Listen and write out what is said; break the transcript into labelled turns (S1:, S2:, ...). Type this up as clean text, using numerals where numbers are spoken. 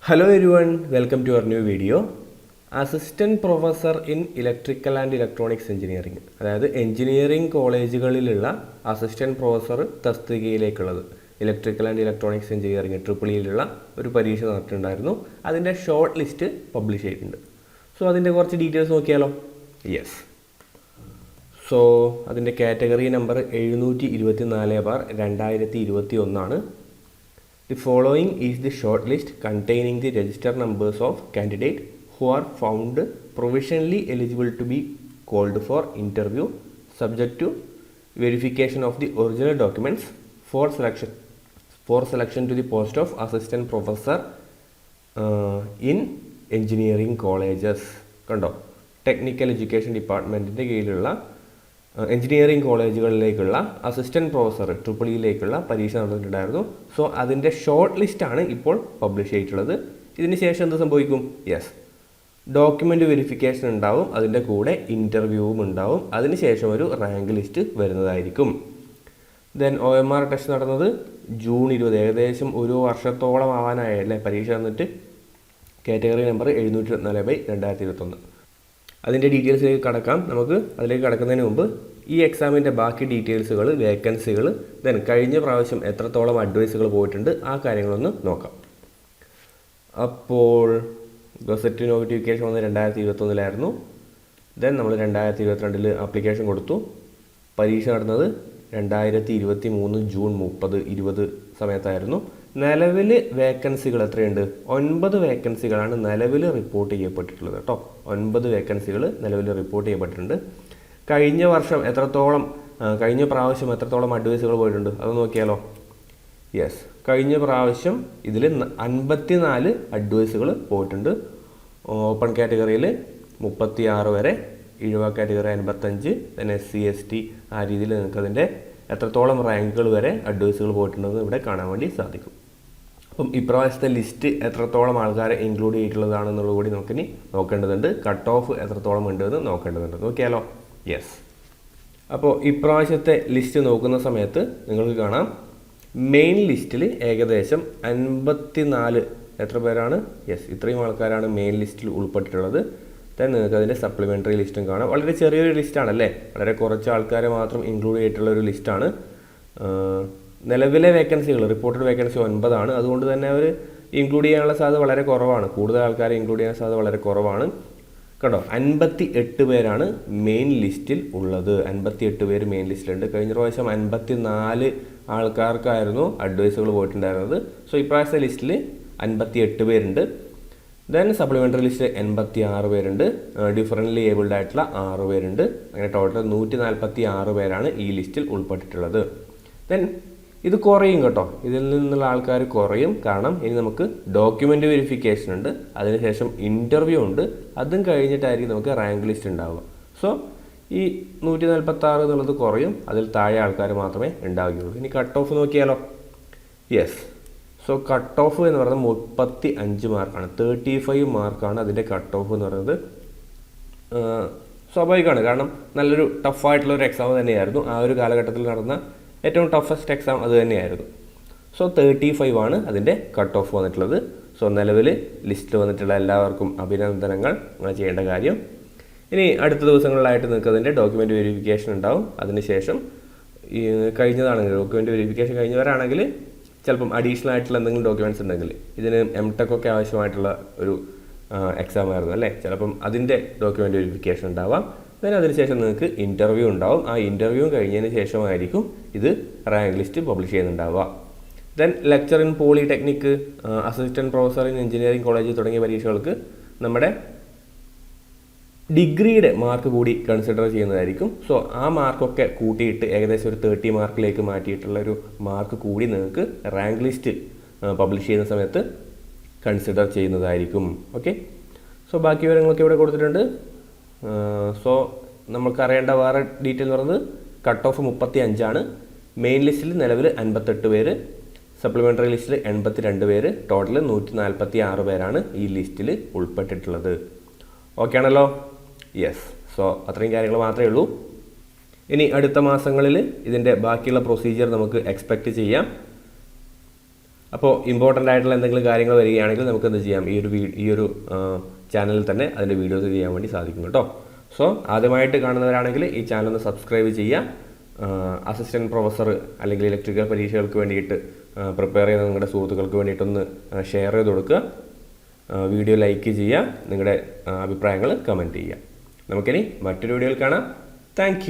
S1: Hello everyone, welcome to our new video. Assistant Professor in Electrical and Electronics Engineering. അതായത് engineering കോളേജുകളിലുള്ള assistant professor തസ്തികയിലേക്കുള്ളത് electrical and electronics engineering ട്രിപ്പിളിയിലുള്ള ഒരു പരീക്ഷ നടത്തിയിട്ടുണ്ടായിരുന്നു. അതിൻ്റെ ഷോർട്ട് ലിസ്റ്റ് പബ്ലിഷ് ചെയ്തിട്ടുണ്ട്. സോ അതിൻ്റെ കുറച്ച് ഡീറ്റെയിൽസ് നോക്കിയാലോ. യെസ്, സോ അതിൻ്റെ category number 724/2021. The following is the short list containing the register numbers of candidates who are found provisionally eligible to be called for interview subject to verification of the original documents for selection to the post of assistant professor in engineering colleges. കണ്ടോ, technical education ഡിപ്പാർട്ട്മെൻറ്റിൻ്റെ കീഴിലുള്ള engineering കോളേജുകളിലേക്കുള്ള assistant professor ട്രിപ്പിളിയിലേക്കുള്ള പരീക്ഷ നടന്നിട്ടുണ്ടായിരുന്നു. So അതിൻ്റെ short ലിസ്റ്റാണ് ഇപ്പോൾ publish ചെയ്തിട്ടുള്ളത്. ഇതിന് ശേഷം എന്ത് സംഭവിക്കും? യെസ്, ഡോക്യുമെൻ്റ് വെരിഫിക്കേഷൻ ഉണ്ടാവും, അതിൻ്റെ കൂടെ ഇൻ്റർവ്യൂവും ഉണ്ടാവും. അതിന് ശേഷം ഒരു റാങ്ക് ലിസ്റ്റ് വരുന്നതായിരിക്കും. ദെൻ OMR ടെസ്റ്റ് നടന്നത് ജൂൺ 20, ഏകദേശം ഒരു വർഷത്തോളം ആവാനായല്ലേ പരീക്ഷ വന്നിട്ട്. Category number 724/2021. അതിൻ്റെ ഡീറ്റെയിൽസിലേക്ക് കടക്കാം. നമുക്ക് അതിലേക്ക് കടക്കുന്നതിന് മുമ്പ് ഈ എക്സാമിൻ്റെ ബാക്കി ഡീറ്റെയിൽസുകൾ, വേക്കൻസികൾ, ദെൻ കഴിഞ്ഞ പ്രാവശ്യം എത്രത്തോളം അഡ്വൈസുകൾ പോയിട്ടുണ്ട്, ആ കാര്യങ്ങളൊന്ന് നോക്കാം. അപ്പോൾ ഗസറ്റ് നോട്ടിഫിക്കേഷൻ വന്ന് 2021 ദെൻ നമ്മൾ 2022 ആപ്ലിക്കേഷൻ കൊടുത്തു. പരീക്ഷ നടന്നത് 2023 ജൂൺ 30, 20 സമയത്തായിരുന്നു. നിലവിൽ വേക്കൻസികൾ എത്രയുണ്ട്? 9 വേക്കൻസികളാണ് നിലവിൽ റിപ്പോർട്ട് ചെയ്യപ്പെട്ടിട്ടുള്ളത് കേട്ടോ. 9 വേക്കൻസികൾ നിലവിൽ റിപ്പോർട്ട് ചെയ്യപ്പെട്ടിട്ടുണ്ട്. കഴിഞ്ഞ പ്രാവശ്യം എത്രത്തോളം അഡ്വൈസുകൾ പോയിട്ടുണ്ട് അത് നോക്കിയാലോ. യെസ്, കഴിഞ്ഞ പ്രാവശ്യം ഇതിൽ 54 അഡ്വൈസുകൾ പോയിട്ടുണ്ട്. ഓപ്പൺ കാറ്റഗറിയിൽ 36 വരെ, ഇഴവ കാറ്റഗറി 55, പിന്നെ SC ST ആ രീതിയിൽ നിങ്ങൾക്ക് അതിൻ്റെ എത്രത്തോളം റാങ്കുകൾ വരെ അഡ്വൈസുകൾ പോയിട്ടുണ്ടെന്ന് ഇവിടെ കാണാൻ വേണ്ടി സാധിക്കും. അപ്പം ഇപ്രാവശ്യത്തെ ലിസ്റ്റ് എത്രത്തോളം ആൾക്കാരെ ഇൻക്ലൂഡ് ചെയ്തിട്ടുള്ളതാണെന്നുള്ളത് കൂടി നമുക്കിനി നോക്കേണ്ടതുണ്ട്. കട്ട് ഓഫ് എത്രത്തോളം ഉണ്ടെന്ന് നോക്കേണ്ടതുണ്ട്. നോക്കിയാലോ. യെസ്, അപ്പോൾ ഇപ്രാവശ്യത്തെ ലിസ്റ്റ് നോക്കുന്ന സമയത്ത് നിങ്ങൾക്ക് കാണാം മെയിൻ ലിസ്റ്റിൽ ഏകദേശം 54 എത്ര പേരാണ്? യെസ്, ഇത്രയും ആൾക്കാരാണ് മെയിൻ ലിസ്റ്റിൽ ഉൾപ്പെട്ടിട്ടുള്ളത്. ദെൻ നിങ്ങൾക്ക് അതിൻ്റെ സപ്ലിമെൻ്ററി ലിസ്റ്റും കാണാം. വളരെ ചെറിയൊരു ലിസ്റ്റാണല്ലേ, വളരെ കുറച്ച് ആൾക്കാരെ മാത്രം ഇൻക്ലൂഡ് ചെയ്തിട്ടുള്ള ഒരു ലിസ്റ്റാണ്. നിലവിലെ വേക്കൻസികൾ, റിപ്പോർട്ടഡ് വേക്കൻസി 9 ആണ്. അതുകൊണ്ട് തന്നെ അവർ ഇൻക്ലൂഡ് ചെയ്യാനുള്ള സാധ്യത വളരെ കുറവാണ്. കൂടുതൽ ആൾക്കാരെ ഇൻക്ലൂഡ് ചെയ്യാൻ സാധ്യത വളരെ കുറവാണ് കേട്ടോ. 58 പേരാണ് മെയിൻ ലിസ്റ്റിൽ ഉള്ളത്. 58 പേര് മെയിൻ ലിസ്റ്റിലുണ്ട്. കഴിഞ്ഞ പ്രാവശ്യം 54 ആൾക്കാർക്കായിരുന്നു അഡ്വൈസുകൾ പോയിട്ടുണ്ടായിരുന്നത്. സോ ഇപ്രാവശ്യത്തെ ലിസ്റ്റിൽ 58 പേരുണ്ട്. ദെൻ സപ്ലിമെൻ്ററി ലിസ്റ്റ് 86 പേരുണ്ട്. ഡിഫറൻ്റ്ലി ഏബിൾഡ് ആയിട്ടുള്ള 6 പേരുണ്ട്. അങ്ങനെ ടോട്ടൽ 146 പേരാണ് ഈ ലിസ്റ്റിൽ ഉൾപ്പെട്ടിട്ടുള്ളത്. ദെൻ ഇത് കുറയും കേട്ടോ, ഇതിൽ നിന്നുള്ള ആൾക്കാർ കുറയും. കാരണം ഇനി നമുക്ക് ഡോക്യുമെൻ്റ് വെരിഫിക്കേഷൻ ഉണ്ട്, അതിനുശേഷം ഇൻ്റർവ്യൂ ഉണ്ട്. അതും കഴിഞ്ഞിട്ടായിരിക്കും നമുക്ക് റാങ്ക് ലിസ്റ്റ് ഉണ്ടാവുക. സോ ഈ 146 എന്നുള്ളത് കുറയും, അതിൽ താഴെ ആൾക്കാർ മാത്രമേ ഉണ്ടാവുകയുള്ളൂ. ഇനി കട്ട് ഓഫ് നോക്കിയാലോ. യെസ്, സോ കട്ട് ഓഫ് എന്ന് പറയുന്നത് 35 മാർക്കാണ്. 35 മാർക്കാണ് അതിൻ്റെ കട്ട് ഓഫ് എന്ന് പറയുന്നത്. സ്വാഭാവികമാണ്, കാരണം നല്ലൊരു ടഫായിട്ടുള്ളൊരു എക്സാം തന്നെയായിരുന്നു. ആ ഒരു കാലഘട്ടത്തിൽ നടന്ന ഏറ്റവും ടഫസ്റ്റ് എക്സാം അത് തന്നെയായിരുന്നു. സോ 35 ആണ് അതിൻ്റെ കട്ട് ഓഫ് വന്നിട്ടുള്ളത്. സോ നിലവിൽ ലിസ്റ്റ് വന്നിട്ടുള്ള എല്ലാവർക്കും അഭിനന്ദനങ്ങൾ. നിങ്ങൾ ചെയ്യേണ്ട കാര്യം ഇനി അടുത്ത ദിവസങ്ങളിലായിട്ട് നിങ്ങൾക്ക് അതിൻ്റെ ഡോക്യുമെൻ്റ് വെരിഫിക്കേഷൻ ഉണ്ടാവും. അതിനുശേഷം ഈ കഴിഞ്ഞതാണെങ്കിൽ ഡോക്യുമെൻ്റ് വെരിഫിക്കേഷൻ കഴിഞ്ഞവരാണെങ്കിൽ ചിലപ്പം അഡീഷണൽ ആയിട്ടുള്ള എന്തെങ്കിലും ഡോക്യുമെൻറ്റ്സ് ഉണ്ടെങ്കിൽ, ഇതിന് MTech ഒക്കെ ആവശ്യമായിട്ടുള്ള ഒരു എക്സാം ആയിരുന്നു അല്ലേ, ചിലപ്പം അതിൻ്റെ ഡോക്യുമെൻ്റ് വെരിഫിക്കേഷൻ ഉണ്ടാവാം. ദെൻ അതിനുശേഷം നിങ്ങൾക്ക് ഇൻ്റർവ്യൂ ഉണ്ടാവും. ആ ഇൻ്റർവ്യൂ കഴിഞ്ഞതിന് ശേഷമായിരിക്കും ഇത് റാങ്ക് ലിസ്റ്റ് പബ്ലിഷ് ചെയ്യുന്നുണ്ടാവുക. Then lecture in polytechnic, assistant professor in engineering college തുടങ്ങിയ പരീക്ഷകൾക്ക് നമ്മുടെ ഡിഗ്രിയുടെ മാർക്ക് കൂടി കൺസിഡർ ചെയ്യുന്നതായിരിക്കും. സോ ആ മാർക്കൊക്കെ കൂട്ടിയിട്ട് ഏകദേശം ഒരു 30 മാർക്കിലേക്ക് മാറ്റിയിട്ടുള്ളൊരു മാർക്ക് കൂടി നിങ്ങൾക്ക് റാങ്ക് ലിസ്റ്റ് പബ്ലിഷ് ചെയ്യുന്ന സമയത്ത് കൺസിഡർ ചെയ്യുന്നതായിരിക്കും. ഓക്കെ, സോ ബാക്കി വിവരങ്ങളൊക്കെ ഇവിടെ കൊടുത്തിട്ടുണ്ട്. സോ നമുക്ക് അറിയേണ്ട വേറെ ഡീറ്റെയിൽ എന്ന് പറയുന്നത് കട്ട് ഓഫ് 35 ആണ്. മെയിൻ ലിസ്റ്റിൽ നിലവിൽ 58 പേര്, സപ്ലിമെൻ്ററി ലിസ്റ്റിൽ 82 പേര്, ടോട്ടൽ 146 പേരാണ് ഈ ലിസ്റ്റിൽ ഉൾപ്പെട്ടിട്ടുള്ളത്. ഓക്കെ ആണല്ലോ. യെസ്, സോ അത്രയും കാര്യങ്ങൾ മാത്രമേ ഉള്ളൂ. ഇനി അടുത്ത മാസങ്ങളിൽ ഇതിൻ്റെ ബാക്കിയുള്ള പ്രൊസീജിയർ നമുക്ക് എക്സ്പെക്റ്റ് ചെയ്യാം. അപ്പോൾ ഇമ്പോർട്ടൻ്റ് ആയിട്ടുള്ള എന്തെങ്കിലും കാര്യങ്ങൾ വരികയാണെങ്കിൽ നമുക്ക് എന്ത് ചെയ്യാം, ഈ ഒരു ചാനലിൽ തന്നെ അതിൻ്റെ വീഡിയോസ് ചെയ്യാൻ വേണ്ടി സാധിക്കും കേട്ടോ. സോ ആദ്യമായിട്ട് കാണുന്നവരാണെങ്കിൽ ഈ ചാനൽ ഒന്ന് സബ്സ്ക്രൈബ് ചെയ്യുക. അസിസ്റ്റൻറ്റ് പ്രൊഫസർ അല്ലെങ്കിൽ ഇലക്ട്രിക്കൽ പരീക്ഷകൾക്ക് വേണ്ടിയിട്ട് പ്രിപ്പയർ ചെയ്യുന്ന നിങ്ങളുടെ സുഹൃത്തുക്കൾക്ക് വേണ്ടിയിട്ടൊന്ന് ഷെയർ ചെയ്ത് കൊടുക്കുക. വീഡിയോ ലൈക്ക് ചെയ്യുക, നിങ്ങളുടെ അഭിപ്രായങ്ങൾ കമൻറ്റ് ചെയ്യുക. നമുക്കിനി മറ്റൊരു വീഡിയോയിൽ കാണാം. താങ്ക്